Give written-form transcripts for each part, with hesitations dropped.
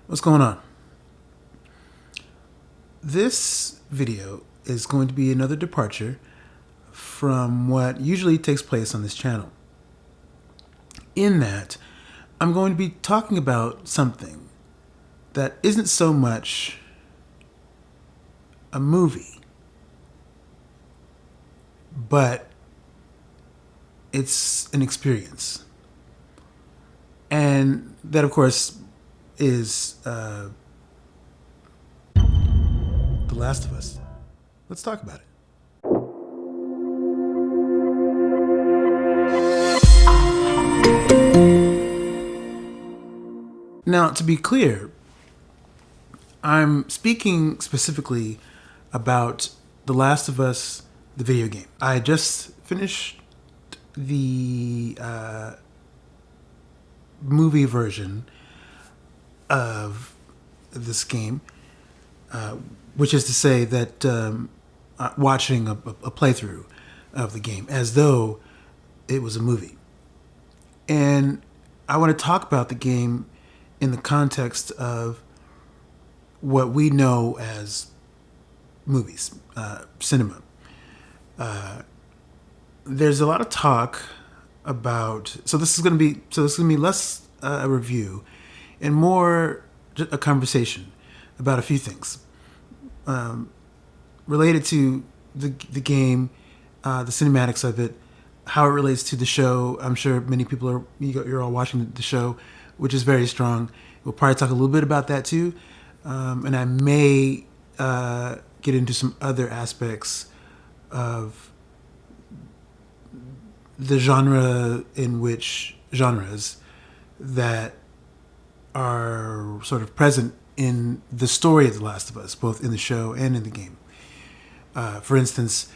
What's going on? This video is going to be another departure from what usually takes place on this channel. In that, I'm going to be talking about something that isn't so much a movie, but it's an experience. And that, of course, is The Last of Us. Let's talk about it. Now, to be clear, I'm speaking specifically about The Last of Us, the video game. I just finished the movie version of this game, which is to say that watching a playthrough of the game as though it was a movie. And I want to talk about the game in the context of what we know as movies, cinema. There's a lot of talk about. So this is going to be less a review and more a conversation about a few things related to the game, the cinematics of it, how it relates to the show. I'm sure many people you're all watching the show, which is very strong. We'll probably talk a little bit about that too, and I may get into some other aspects of the genres that are sort of present in the story of The Last of Us, both in the show and in the game. For instance,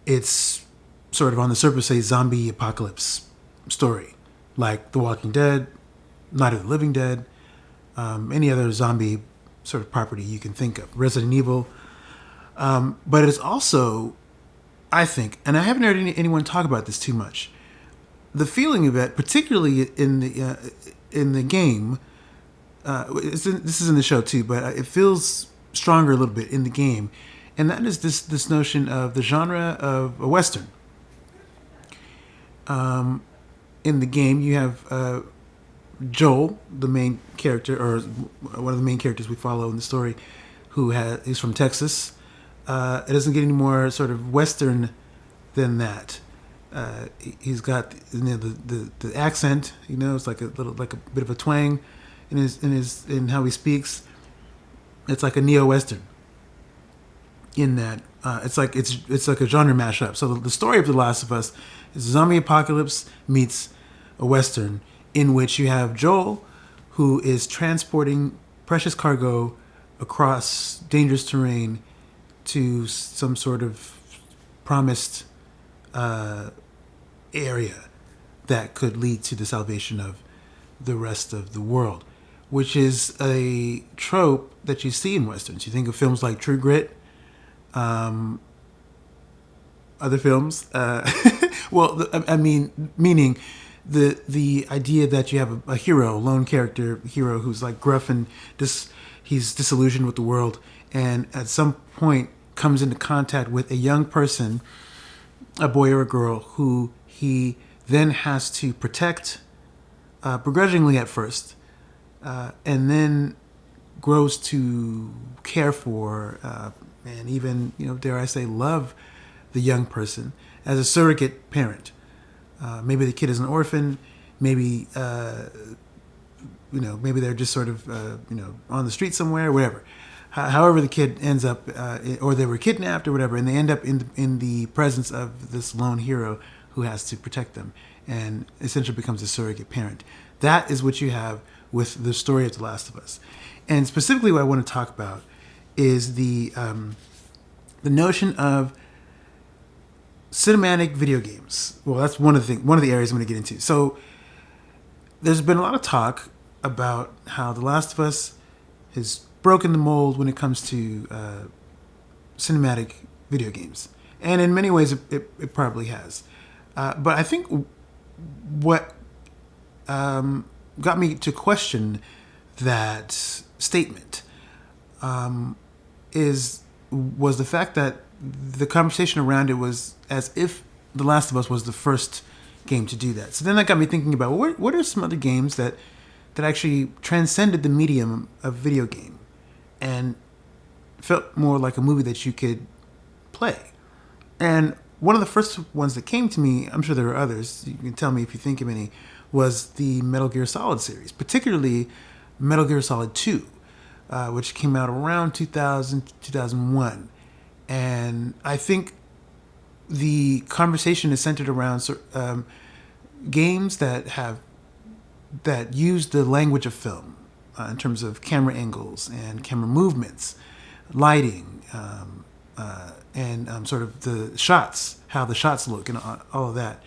it's sort of on the surface a zombie apocalypse story, like The Walking Dead, Night of the Living Dead, any other zombie sort of property you can think of, Resident Evil. But it's also, I think, and I haven't heard anyone talk about this too much, the feeling of it, particularly in the game. This is in the show too, but it feels stronger a little bit in the game, and that is this notion of the genre of a Western. In the game, you have Joel, the main character, or one of the main characters we follow in the story, he's from Texas. It doesn't get any more sort of Western than that. He's got the accent, it's like a bit of a twang in how he speaks. It's like a neo-Western in that it's like a genre mashup. So the story of The Last of Us is a zombie apocalypse meets a Western, in which you have Joel, who is transporting precious cargo across dangerous terrain to some sort of promised area that could lead to the salvation of the rest of the world, which is a trope that you see in Westerns. You think of films like True Grit, other films. Meaning the idea that you have a hero, a lone character hero who's like gruff and he's disillusioned with the world, and at some point comes into contact with a young person, a boy or a girl, who he then has to protect, begrudgingly at first, and then grows to care for, and even, dare I say, love the young person as a surrogate parent. Maybe the kid is an orphan. Maybe, maybe they're just sort of, on the street somewhere, whatever. However the kid ends up, or they were kidnapped or whatever, and they end up in the presence of this lone hero who has to protect them and essentially becomes a surrogate parent. That is what you have with the story of The Last of Us. And specifically what I want to talk about is the notion of cinematic video games. Well, that's one of the areas I'm going to get into. So there's been a lot of talk about how The Last of Us has broken the mold when it comes to cinematic video games, and in many ways it probably has. But I think what got me to question that statement was the fact that the conversation around it was as if The Last of Us was the first game to do that. So then that got me thinking about what are some other games that actually transcended the medium of video game and felt more like a movie that you could play. And one of the first ones that came to me, I'm sure there are others, you can tell me if you think of any, was the Metal Gear Solid series, particularly Metal Gear Solid 2, which came out around 2000, 2001. And I think the conversation is centered around games that use the language of film in terms of camera angles and camera movements, lighting, and sort of the shots, how the shots look, and all of that.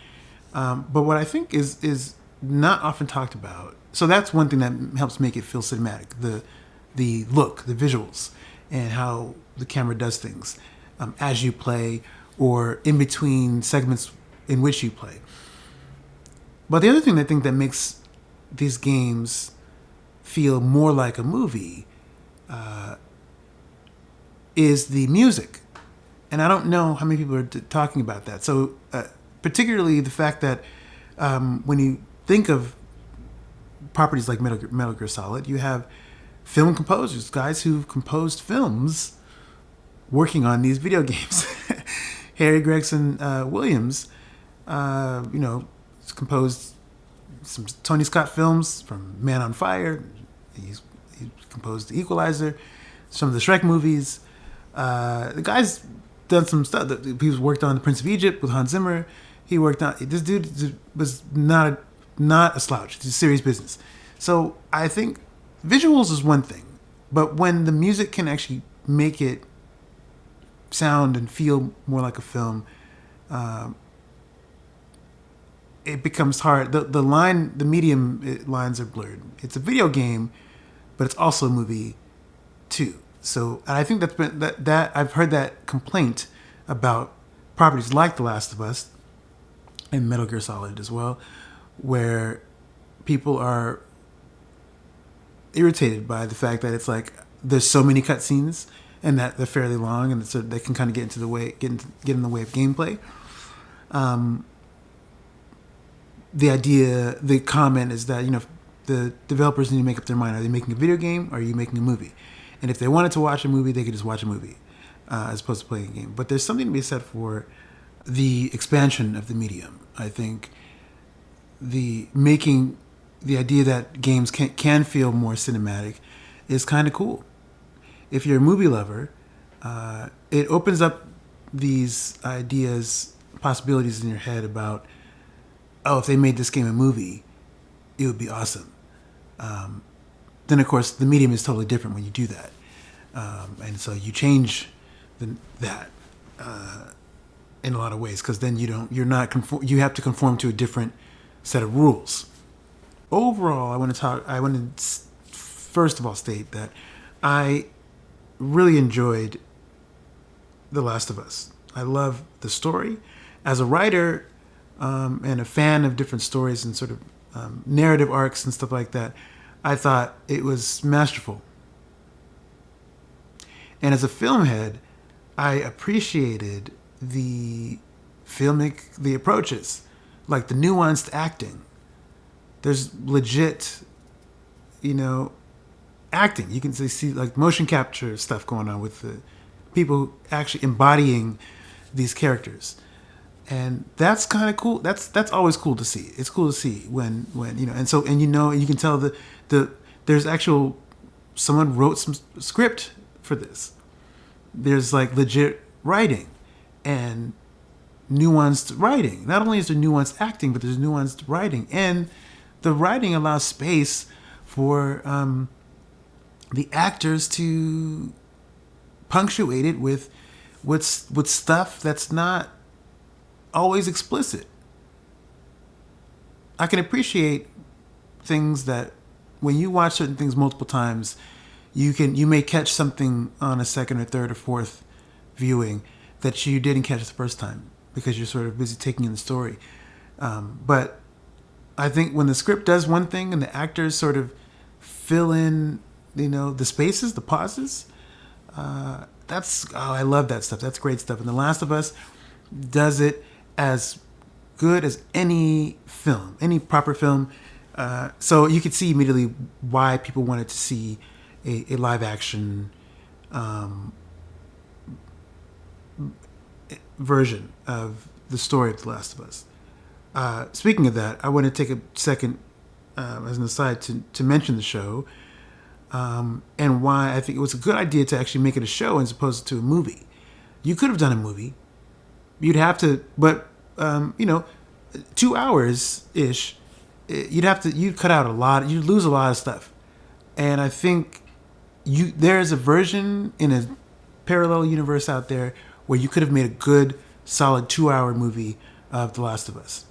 But what I think is not often talked about. So that's one thing that helps make it feel cinematic: the look, the visuals, and how the camera does things as you play or in between segments in which you play. But the other thing I think that makes these games feel more like a movie is the music. And I don't know how many people are talking about that. So particularly the fact that when you think of properties like Metal Gear Solid, you have film composers, guys who've composed films working on these video games. Harry Gregson Williams, composed some Tony Scott films, from Man on Fire. He composed The Equalizer, some of the Shrek movies. The guy's done some stuff. He's worked on The Prince of Egypt with Hans Zimmer. He worked on... This dude was not a slouch. It's serious business. So I think visuals is one thing, but when the music can actually make it sound and feel more like a film, it becomes hard. The medium lines are blurred. It's a video game, but it's also a movie too. So I think that's been that I've heard that complaint about properties like The Last of Us and Metal Gear Solid as well, where people are irritated by the fact that it's like there's so many cutscenes and that they're fairly long and so they can kind of get in the way of gameplay. The comment is that, the developers need to make up their mind. Are they making a video game or are you making a movie? And if they wanted to watch a movie, they could just watch a movie as opposed to playing a game. But there's something to be said for the expansion of the medium. I think the idea that games can feel more cinematic is kind of cool. If you're a movie lover, it opens up these ideas, possibilities in your head about, if they made this game a movie, it would be awesome. Then, of course, the medium is totally different when you do that. And so you change that in a lot of ways, because then you have to conform to a different set of rules. Overall, I want to first of all state that I really enjoyed The Last of Us. I love the story. As a writer and a fan of different stories and sort of narrative arcs and stuff like that, I thought it was masterful. And as a film head, I appreciated the approaches, like the nuanced acting. There's legit, acting. You can see like motion capture stuff going on with the people actually embodying these characters. And that's kind of cool. That's always cool to see. It's cool to see when you can tell there's actual someone wrote some script for this. There's like legit writing and nuanced writing. Not only is there nuanced acting, but there's nuanced writing, and the writing allows space for the actors to punctuate it with stuff that's not always explicit. I can appreciate things that when you watch certain things multiple times, you may catch something on a second or third or fourth viewing that you didn't catch the first time because you're sort of busy taking in the story. But I think when the script does one thing and the actors sort of fill in the spaces, the pauses. I love that stuff. That's great stuff. And The Last of Us does it as good as any film, any proper film. So you could see immediately why people wanted to see a live action version of the story of The Last of Us. Speaking of that, I want to take a second as an aside to mention the show and why I think it was a good idea to actually make it a show as opposed to a movie. You could have done a movie. You'd have to, but 2 hours ish. You'd cut out a lot. You'd lose a lot of stuff, and I think there's a version in a parallel universe out there where you could have made a good, solid 2 hour movie of The Last of Us.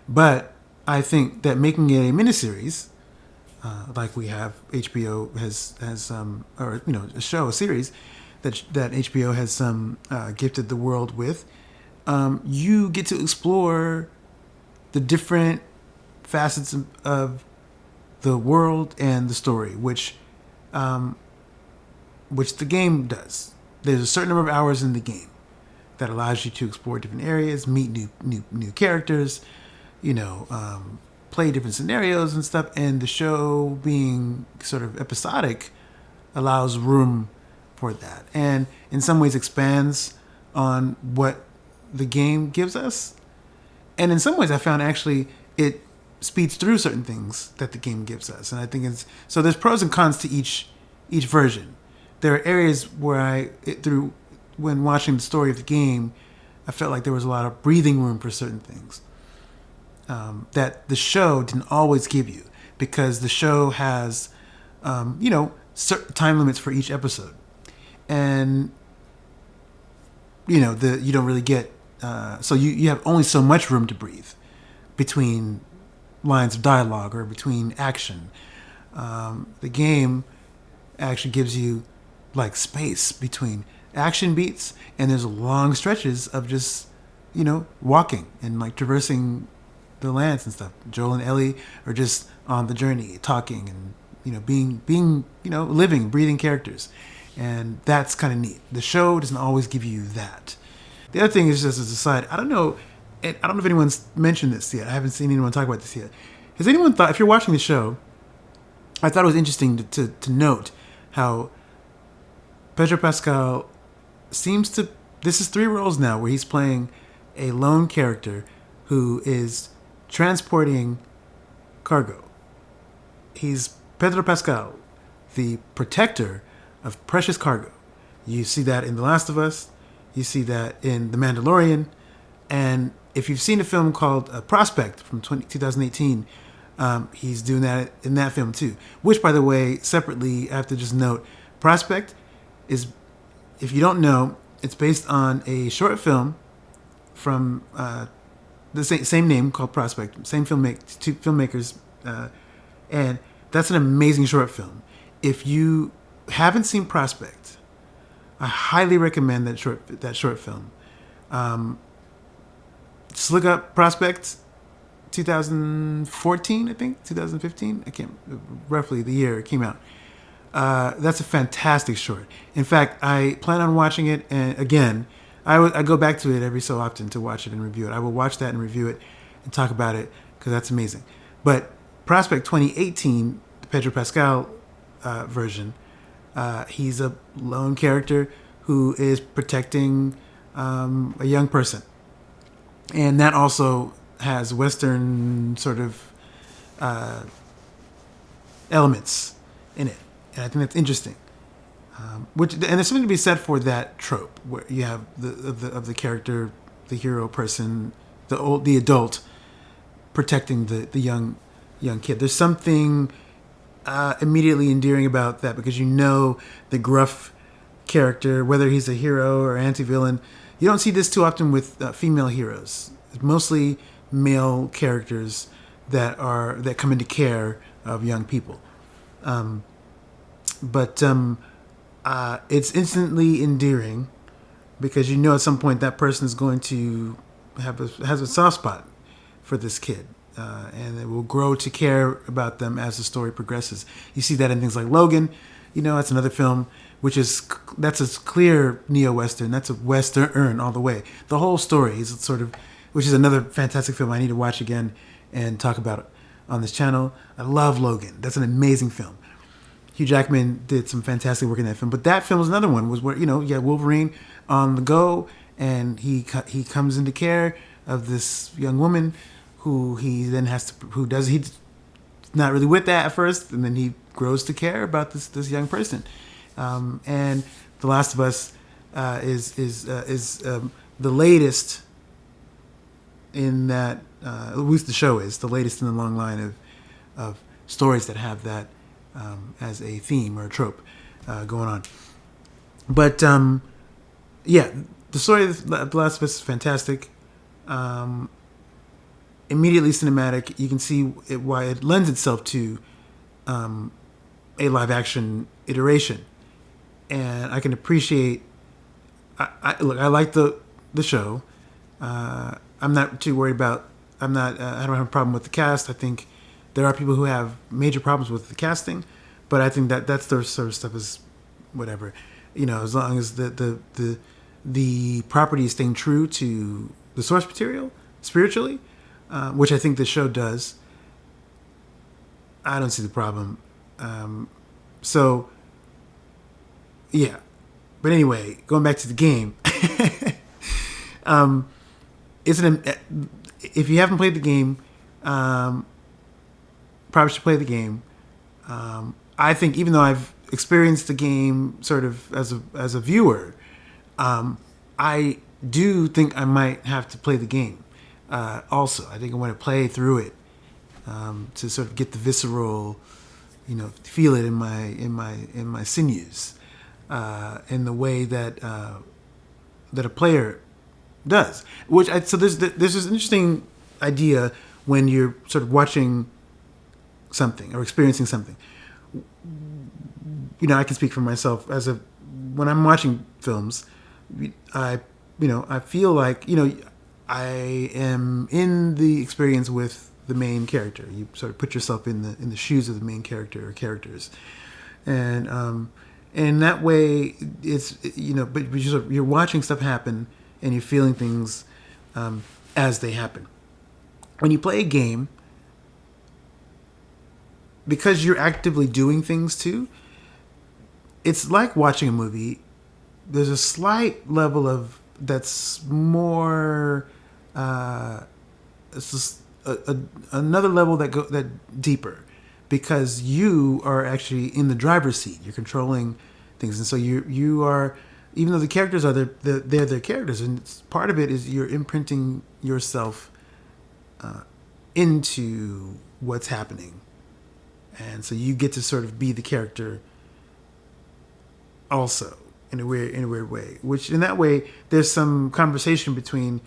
But I think that making it a miniseries, like we have HBO has or a show, a series that HBO has gifted the world with, you get to explore the different facets of the world and the story, which the game does. There's a certain number of hours in the game that allows you to explore different areas, meet new characters, play different scenarios and stuff. And the show being sort of episodic allows room for that, and in some ways expands on what the game gives us. And in some ways, I found actually it speeds through certain things that the game gives us. And I think so. There's pros and cons to each version. There are areas where when watching the story of the game, I felt like there was a lot of breathing room for certain things that the show didn't always give you, because the show has, certain time limits for each episode, and you don't really get. So you have only so much room to breathe between lines of dialogue or between action. The game actually gives you like space between action beats, and there's long stretches of just walking and like traversing the lands and stuff. Joel and Ellie are just on the journey, talking and being living, breathing characters, and that's kind of neat. The show doesn't always give you that. The other thing is, just as a side, I don't know if anyone's mentioned this yet. I haven't seen anyone talk about this yet. Has anyone thought, if you're watching the show, I thought it was interesting to note how Pedro Pascal seems to, this is 3 roles now where he's playing a lone character who is transporting cargo. He's Pedro Pascal, the protector of precious cargo. You see that in The Last of Us. You see that in The Mandalorian. And if you've seen a film called Prospect from 2018, he's doing that in that film too. Which, by the way, separately, I have to just note, Prospect is, if you don't know, it's based on a short film from the same name called Prospect, two filmmakers, and that's an amazing short film. If you haven't seen Prospect, I highly recommend that short film. Just look up Prospect, 2014, I think, 2015. I can't roughly the year it came out. That's a fantastic short. In fact, I plan on watching it, and again, I go back to it every so often to watch it and review it. I will watch that and review it and talk about it because that's amazing. But Prospect 2018, the Pedro Pascal version, he's a lone character who is protecting a young person. And that also has Western sort of elements in it. And I think that's interesting. And there's something to be said for that trope, where you have the character, the hero person, the adult protecting the young kid. There's something immediately endearing about that, because the gruff character, whether he's a hero or anti-villain. You don't see this too often with female heroes. It's mostly male characters that come into care of young people. But it's instantly endearing, because at some point that person is going to has a soft spot for this kid, and it will grow to care about them as the story progresses. You see that in things like Logan. That's another film that's a clear neo-western. That's a western all the way. The whole story is sort of, which is another fantastic film I need to watch again and talk about on this channel. I love Logan. That's an amazing film. Hugh Jackman did some fantastic work in that film. But that film was another one, was where, you had Wolverine on the go, and he comes into care of this young woman who he then he's not really with that at first, and then he grows to care about this young person. And The Last of Us is the latest in that, at least the show is the latest in the long line of stories that have that as a theme or a trope going on. But yeah, the story of The Last of Us is fantastic. Immediately cinematic. You can see why it lends itself to a live action iteration, and I can appreciate. I like the show. I'm not too worried about. I don't have a problem with the cast. I think there are people who have major problems with the casting, but I think that's their sort of stuff is whatever. As long as the property is staying true to the source material spiritually, which I think the show does, I don't see the problem. So, yeah. But anyway, going back to the game, if you haven't played the game, probably should play the game. I think even though I've experienced the game sort of as a viewer, I do think I might have to play the game. Also, I think I want to play through it to sort of get the visceral, feel it in my sinews, in the way that a player does. So there's this interesting idea when you're sort of watching something or experiencing something. I can speak for myself when I'm watching films, I feel like I am in the experience with the main character. You sort of put yourself in the shoes of the main character or characters, and in that way, it's but you're watching stuff happen and you're feeling things as they happen. When you play a game, because you're actively doing things too, it's like watching a movie. There's a slight level of that's more. It's just another level that deeper, because you are actually in the driver's seat. You're controlling things, and so you are. Even though the characters are they're their characters, and part of it is you're imprinting yourself into what's happening, and so you get to sort of be the character also in a weird way. Which in that way, there's some conversation between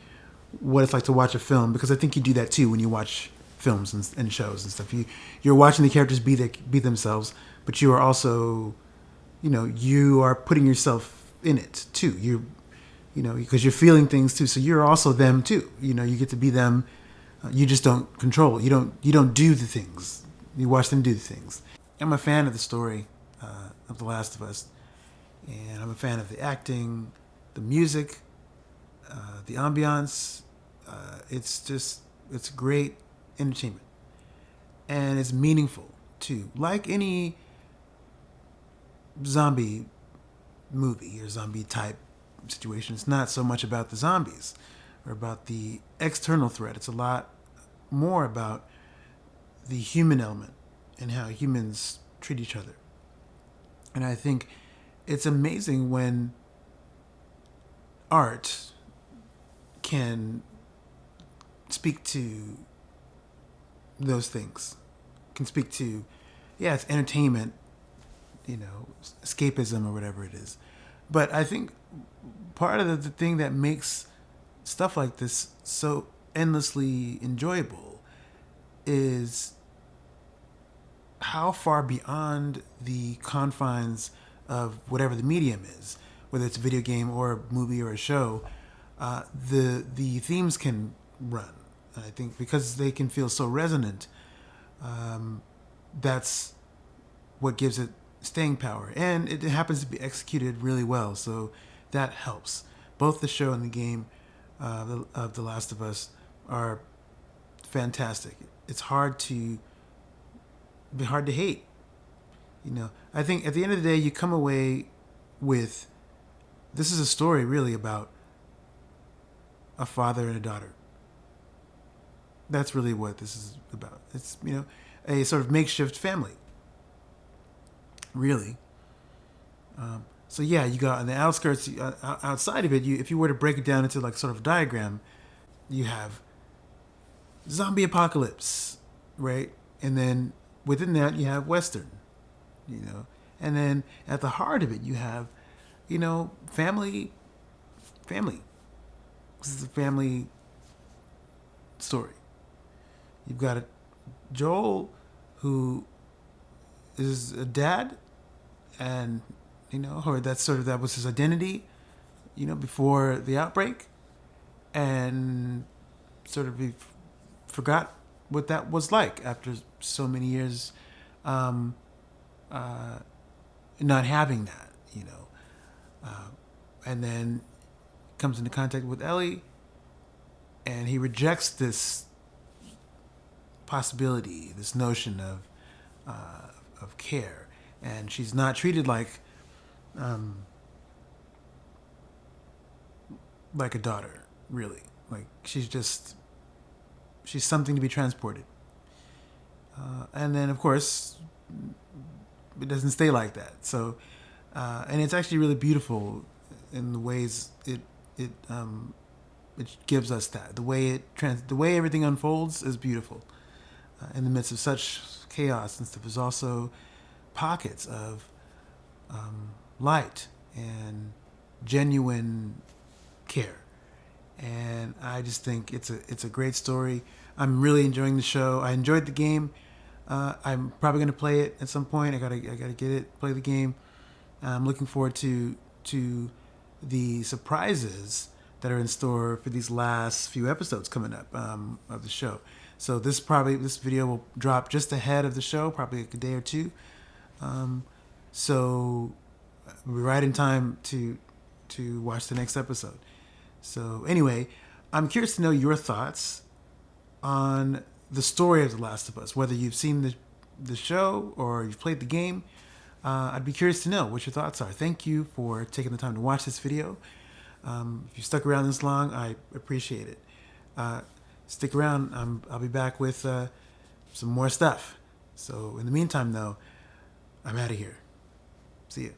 what it's like to watch a film, because I think you do that too when you watch films and shows and stuff. You're watching the characters be themselves, but you are also, you are putting yourself in it too. Because you're feeling things too, so you're also them too. You get to be them. You just don't control. You don't do the things. You watch them do the things. I'm a fan of the story of The Last of Us, and I'm a fan of the acting, the music, the ambiance. It's great entertainment, and it's meaningful too. Like any zombie movie or zombie type situation, it's not so much about the zombies or about the external threat. It's a lot more about the human element and how humans treat each other. And I think it's amazing when art can speak to those things, can speak to, it's entertainment, escapism or whatever it is. But I think part of the thing that makes stuff like this so endlessly enjoyable is how far beyond the confines of whatever the medium is, whether it's a video game or a movie or a show, the themes can run. And I think because they can feel so resonant, that's what gives it staying power. And it happens to be executed really well, so that helps. Both the show and the game of The Last of Us are fantastic. It's hard to hate. I think at the end of the day, you come away with, this is a story really about a father and a daughter. That's really what this is about. It's a sort of makeshift family, really. So yeah, you got on the outskirts, outside of it. If you were to break it down into like sort of a diagram, you have zombie apocalypse, right? And then within that, you have Western, and then at the heart of it, you have, family. This is a family story. You've got Joel, who is a dad, and or that was his identity, before the outbreak, and sort of he forgot what that was like after so many years, not having that, and then comes into contact with Ellie, and he rejects this possibility, this notion of care, and she's not treated like a daughter, really. Like she's something to be transported, and then of course it doesn't stay like that. So, and it's actually really beautiful in the ways it gives us that. The way everything unfolds is beautiful. In the midst of such chaos and stuff, there's also pockets of light and genuine care, and I just think it's a great story. I'm really enjoying the show. I enjoyed the game. I'm probably going to play it at some point. I gotta get it, play the game. I'm looking forward to the surprises that are in store for these last few episodes coming up of the show. So this video will drop just ahead of the show, probably like a day or two. So we'll be right in time to watch the next episode. So anyway, I'm curious to know your thoughts on the story of The Last of Us, whether you've seen the show or you've played the game. I'd be curious to know what your thoughts are. Thank you for taking the time to watch this video. If you stuck around this long, I appreciate it. Stick around. I'll be back with some more stuff. So in the meantime, though, I'm out of here. See ya.